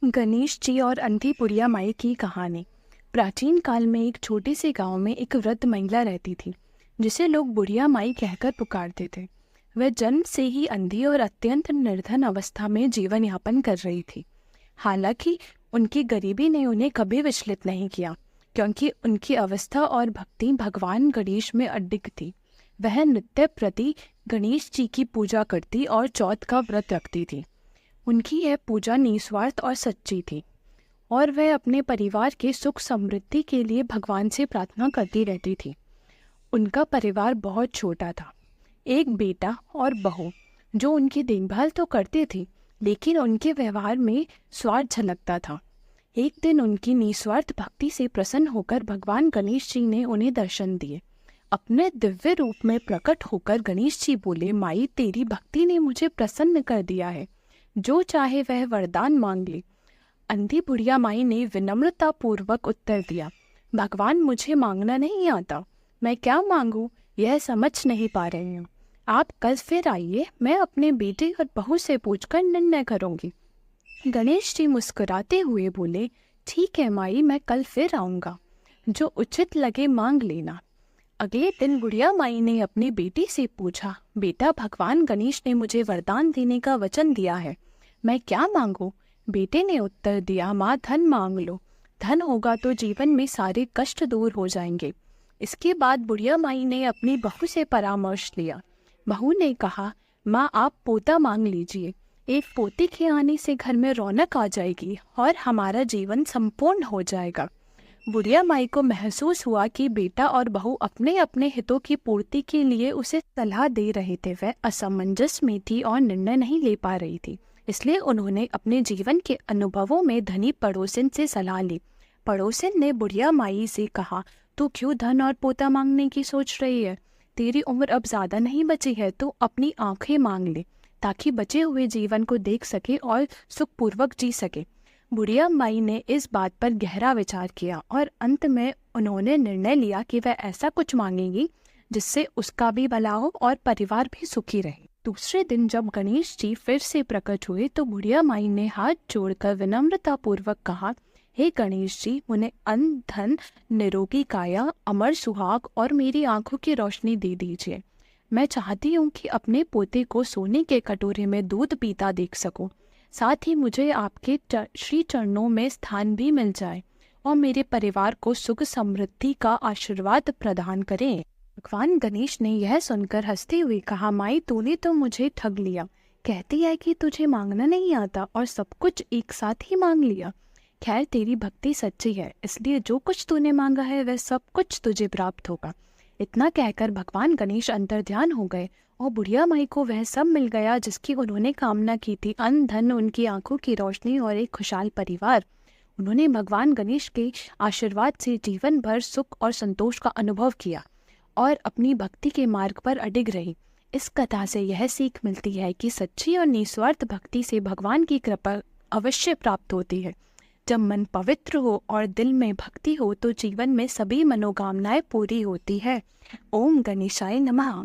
गणेश जी और अंधी बुढ़िया माई की कहानी। प्राचीन काल में एक छोटे से गांव में एक वृद्ध महिला रहती थी जिसे लोग बुढ़िया माई कहकर पुकारते थे। वह जन्म से ही अंधी और अत्यंत निर्धन अवस्था में जीवन यापन कर रही थी। हालांकि उनकी गरीबी ने उन्हें कभी विचलित नहीं किया, क्योंकि उनकी अवस्था और भक्ति भगवान गणेश में अडिग थी। वह नित्य प्रति गणेश जी की पूजा करती और चौथ का व्रत रखती थी। उनकी यह पूजा निस्वार्थ और सच्ची थी और वह अपने परिवार के सुख समृद्धि के लिए भगवान से प्रार्थना करती रहती थी। उनका परिवार बहुत छोटा था, एक बेटा और बहू जो उनकी देखभाल तो करते थे, लेकिन उनके व्यवहार में स्वार्थ झलकता था। एक दिन उनकी निस्वार्थ भक्ति से प्रसन्न होकर भगवान गणेश जी ने उन्हें दर्शन दिए। अपने दिव्य रूप में प्रकट होकर गणेश जी बोले, माई, तेरी भक्ति ने मुझे प्रसन्न कर दिया है, जो चाहे वह वरदान मांग ले। अंधी बुढ़िया माई ने विनम्रता पूर्वक उत्तर दिया, भगवान, मुझे मांगना नहीं आता, मैं क्या मांगूं यह समझ नहीं पा रही हूँ। आप कल फिर आइए, मैं अपने बेटे और बहू से पूछकर निर्णय करूंगी। गणेश जी मुस्कुराते हुए बोले, ठीक है माई, मैं कल फिर आऊंगा, जो उचित लगे मांग लेना। अगले दिन बुढ़िया माई ने अपनी बेटी से पूछा, बेटा, भगवान गणेश ने मुझे वरदान देने का वचन दिया है, मैं क्या मांगूं? बेटे ने उत्तर दिया, माँ, धन मांग लो, धन होगा तो जीवन में सारे कष्ट दूर हो जाएंगे। इसके बाद बुढ़िया माई ने अपनी बहू से परामर्श लिया। बहू ने कहा, माँ, आप पोता मांग लीजिए, एक पोते के आने से घर में रौनक आ जाएगी और हमारा जीवन संपूर्ण हो जाएगा। बुढ़िया माई को महसूस हुआ कि बेटा और बहू अपने अपने हितों की पूर्ति के लिए उसे सलाह दे रहे थे। वह असमंजस में थी और निर्णय नहीं ले पा रही थी, इसलिए उन्होंने अपने जीवन के अनुभवों में धनी पड़ोसिन से सलाह ली। पड़ोसिन ने बुढ़िया माई से कहा, तू क्यों धन और पोता मांगने की सोच रही है? तेरी उम्र अब ज़्यादा नहीं बची है, तो अपनी आंखें मांग ले, ताकि बचे हुए जीवन को देख सके और सुखपूर्वक जी सके। बुढ़िया माई ने इस बात पर गहरा विचार किया और अंत में उन्होंने निर्णय लिया कि वह ऐसा कुछ मांगेंगी जिससे उसका भी भला हो और परिवार भी सुखी रहे। दूसरे दिन जब गणेश जी फिर से प्रकट हुए तो बुढ़िया माई ने हाथ जोड़कर विनम्रता पूर्वक कहा, हे गणेश जी, मुझे अन्न, धन, निरोगी काया, अमर सुहाग और मेरी आंखों की रोशनी दे दीजिए। मैं चाहती हूँ कि अपने पोते को सोने के कटोरे में दूध पीता देख सकूं। साथ ही मुझे आपके श्री चरणों में स्थान भी मिल जाए और मेरे परिवार को सुख समृद्धि का आशीर्वाद प्रदान करें। भगवान गणेश ने यह सुनकर हंसते हुए कहा, माई, तूने तो मुझे ठग लिया। कहती है कि तुझे मांगना नहीं आता और सब कुछ एक साथ ही मांग लिया। खैर, तेरी भक्ति सच्ची है, इसलिए जो कुछ तूने मांगा है वह सब कुछ तुझे प्राप्त होगा। इतना कहकर भगवान गणेश अंतर्ध्यान हो गए और बुढ़िया माई को वह सब मिल गया जिसकी उन्होंने कामना की थी, अन्न, धन, उनकी आंखों की रोशनी और एक खुशहाल परिवार। उन्होंने भगवान गणेश के आशीर्वाद से जीवन भर सुख और संतोष का अनुभव किया और अपनी भक्ति के मार्ग पर अडिग रही। इस कथा से यह सीख मिलती है कि सच्ची और निस्वार्थ भक्ति से भगवान की कृपा अवश्य प्राप्त होती है। जब मन पवित्र हो और दिल में भक्ति हो तो जीवन में सभी मनोकामनाएं पूरी होती है। ओम गणेशाय नमः।